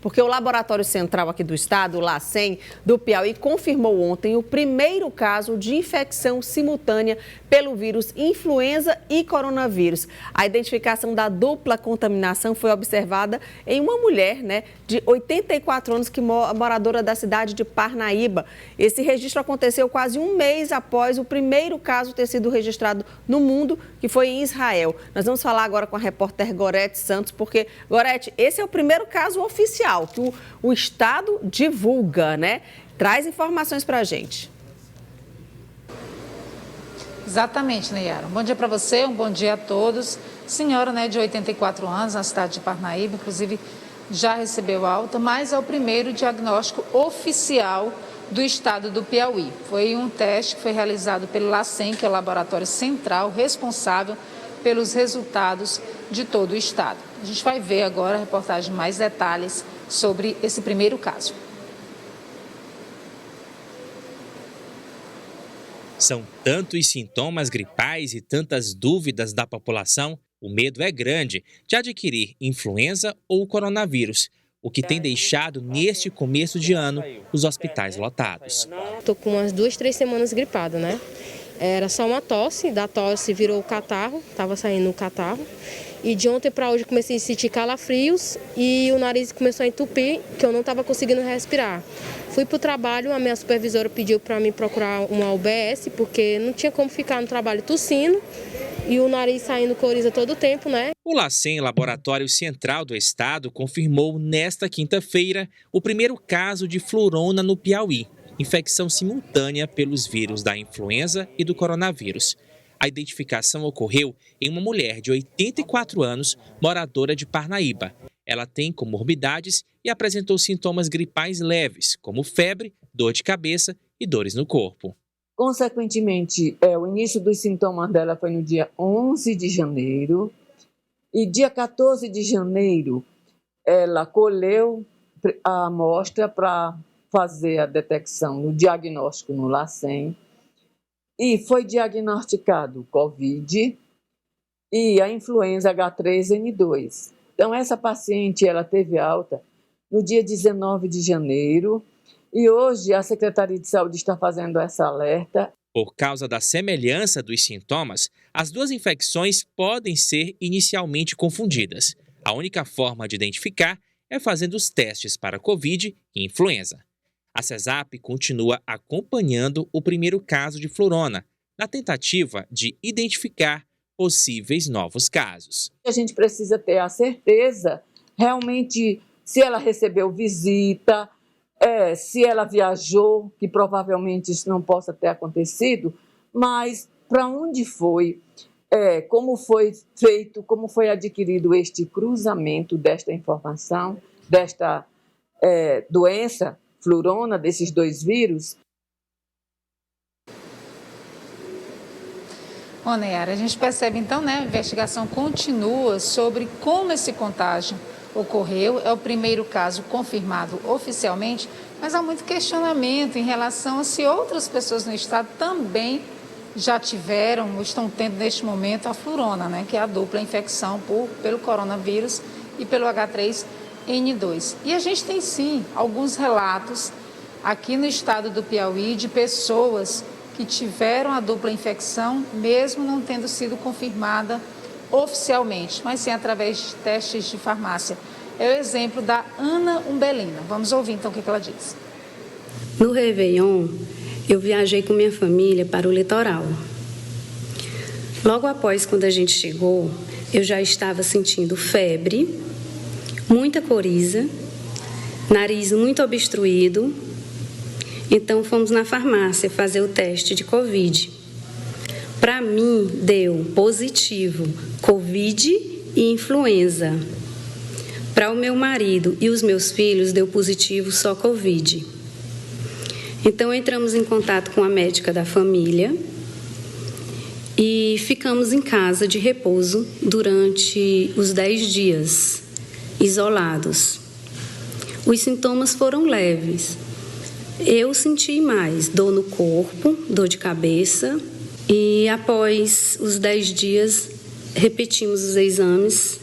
porque o Laboratório Central aqui do estado, o LACEN, do Piauí, confirmou ontem o primeiro caso de infecção simultânea pelo vírus influenza e coronavírus. A identificação da dupla contaminação foi observada em uma mulher, de 84 anos, que moradora da cidade de Parnaíba. Esse registro aconteceu quase um mês após o primeiro caso ter sido registrado no mundo, que foi em Israel. Nós vamos falar agora com a repórter Gorete Santos, porque, Gorete, esse é o primeiro caso oficial que o estado divulga, Traz informações para a gente. Exatamente, Neyara. Um bom dia para você, um bom dia a todos. Senhora, de 84 anos, na cidade de Parnaíba, inclusive já recebeu alta, mas é o primeiro diagnóstico oficial do estado do Piauí. Foi um teste que foi realizado pelo LACEN, que é o Laboratório Central, responsável pelos resultados de todo o estado. A gente vai ver agora a reportagem mais detalhes sobre esse primeiro caso. São tantos sintomas gripais e tantas dúvidas da população, o medo é grande de adquirir influenza ou coronavírus, o que tem deixado, neste começo de ano, os hospitais lotados. Estou com umas 2, 3 semanas gripada, Era só uma tosse, da tosse virou catarro, estava saindo o catarro. E de ontem para hoje comecei a sentir calafrios e o nariz começou a entupir, que eu não estava conseguindo respirar. Fui para o trabalho, a minha supervisora pediu para mim procurar uma UBS, porque não tinha como ficar no trabalho tossindo e o nariz saindo coriza todo o tempo, O LACEN, Laboratório Central do Estado, confirmou nesta quinta-feira o primeiro caso de florona no Piauí, infecção simultânea pelos vírus da influenza e do coronavírus. A identificação ocorreu em uma mulher de 84 anos, moradora de Parnaíba. Ela tem comorbidades e apresentou sintomas gripais leves, como febre, dor de cabeça e dores no corpo. Consequentemente, o início dos sintomas dela foi no dia 11 de janeiro e dia 14 de janeiro ela colheu a amostra para fazer a detecção no diagnóstico no LACEN e foi diagnosticado Covid e a influenza H3N2. Então, essa paciente ela teve alta no dia 19 de janeiro e hoje a Secretaria de Saúde está fazendo essa alerta. Por causa da semelhança dos sintomas, as duas infecções podem ser inicialmente confundidas. A única forma de identificar é fazendo os testes para Covid e influenza. A CESAP continua acompanhando o primeiro caso de florona, na tentativa de identificar possíveis novos casos. A gente precisa ter a certeza, realmente, se ela recebeu visita, se ela viajou, que provavelmente isso não possa ter acontecido, mas para onde foi, como foi feito, como foi adquirido este cruzamento desta informação, desta doença, florona, desses dois vírus. Bom, Neyara, a gente percebe então, a investigação continua sobre como esse contágio ocorreu. É o primeiro caso confirmado oficialmente, mas há muito questionamento em relação a se outras pessoas no estado também já tiveram ou estão tendo neste momento a florona, que é a dupla infecção pelo coronavírus e pelo H3N2. E a gente tem sim alguns relatos aqui no estado do Piauí de pessoas que tiveram a dupla infecção, mesmo não tendo sido confirmada oficialmente, mas sim através de testes de farmácia. É o exemplo da Ana Umbelina. Vamos ouvir então o que ela diz. No Réveillon, eu viajei com minha família para o litoral. Logo após, quando a gente chegou, eu já estava sentindo febre, muita coriza, nariz muito obstruído. Então, fomos na farmácia fazer o teste de Covid. Para mim, deu positivo Covid e influenza. Para o meu marido e os meus filhos, deu positivo só Covid. Então, entramos em contato com a médica da família e ficamos em casa de repouso durante os 10 dias, isolados. Os sintomas foram leves. Eu senti mais dor no corpo, dor de cabeça e após os 10 dias repetimos os exames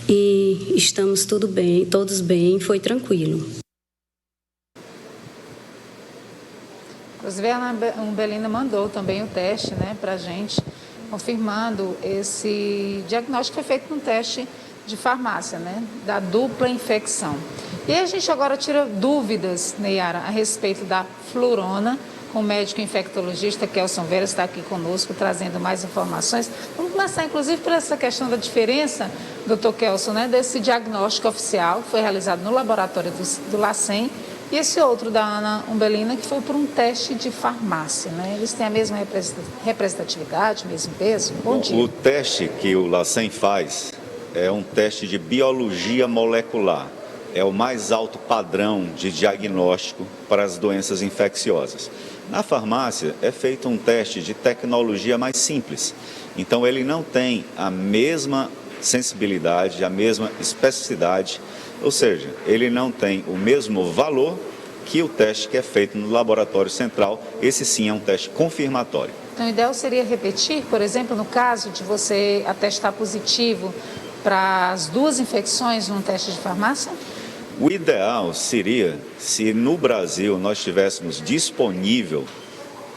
e estamos todos bem, foi tranquilo. Inclusive, a Ana Umbelina mandou também o teste, né, para a gente, confirmando esse diagnóstico que foi feito num teste de farmácia, né, da dupla infecção. E a gente agora tira dúvidas, Neyara, a respeito da flurona, com o médico infectologista Kelson Vera está aqui conosco, trazendo mais informações. Vamos começar, inclusive, por essa questão da diferença, doutor Kelson, né, desse diagnóstico oficial que foi realizado no laboratório do LACEN e esse outro da Ana Umbelina, que foi por um teste de farmácia, né? Eles têm a mesma representatividade, o mesmo peso? Bom dia. O teste que o LACEN faz é um teste de biologia molecular. É o mais alto padrão de diagnóstico para as doenças infecciosas. Na farmácia é feito um teste de tecnologia mais simples. Então ele não tem a mesma sensibilidade, a mesma especificidade, ou seja, ele não tem o mesmo valor que o teste que é feito no laboratório central. Esse sim é um teste confirmatório. Então o ideal seria repetir, por exemplo, no caso de você atestar positivo para as duas infecções num teste de farmácia? O ideal seria se no Brasil nós tivéssemos disponível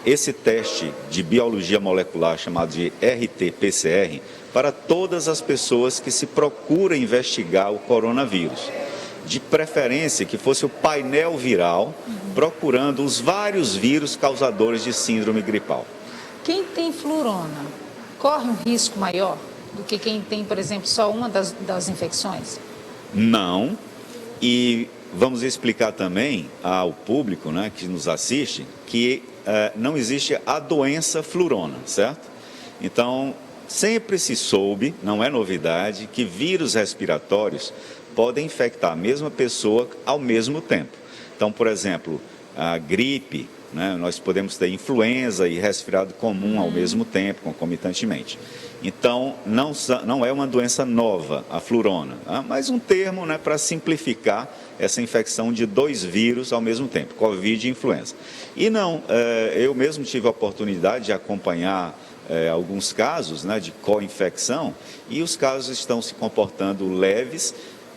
esse teste de biologia molecular chamado de RT-PCR para todas as pessoas que se procura investigar o coronavírus. De preferência que fosse o painel viral procurando os vários vírus causadores de síndrome gripal. Quem tem flurona corre um risco maior do que quem tem, por exemplo, só uma das infecções? Não. E vamos explicar também ao público, né, que nos assiste que não existe a doença flurona, certo? Então, sempre se soube, não é novidade, que vírus respiratórios podem infectar a mesma pessoa ao mesmo tempo. Então, por exemplo, a gripe, né, nós podemos ter influenza e resfriado comum ao mesmo tempo, concomitantemente. Então, não é uma doença nova, a flurona, mas um termo, né, para simplificar essa infecção de dois vírus ao mesmo tempo, Covid e influenza. E eu mesmo tive a oportunidade de acompanhar alguns casos, né, de co-infecção, e os casos estão se comportando leves,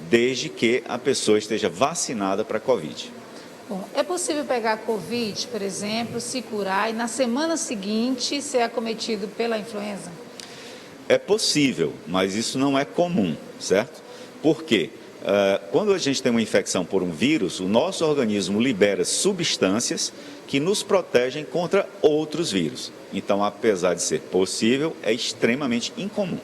desde que a pessoa esteja vacinada para a Covid. Bom, é possível pegar a Covid, por exemplo, se curar e na semana seguinte ser acometido pela influenza? É possível, mas isso não é comum, certo? Por quê? Quando a gente tem uma infecção por um vírus, o nosso organismo libera substâncias que nos protegem contra outros vírus. Então, apesar de ser possível, é extremamente incomum.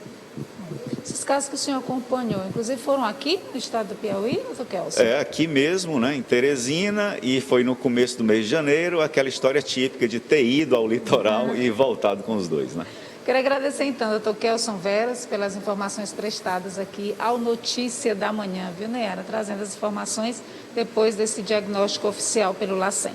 Esses casos que o senhor acompanhou, inclusive foram aqui no estado do Piauí, doutor Kelson? É, aqui mesmo, né, em Teresina, e foi no começo do mês de janeiro, aquela história típica de ter ido ao litoral e voltado com os dois, né? Quero agradecer então, doutor Kelson Veras, pelas informações prestadas aqui ao Notícia da Manhã, viu, Neyara? Trazendo as informações depois desse diagnóstico oficial pelo LACEN.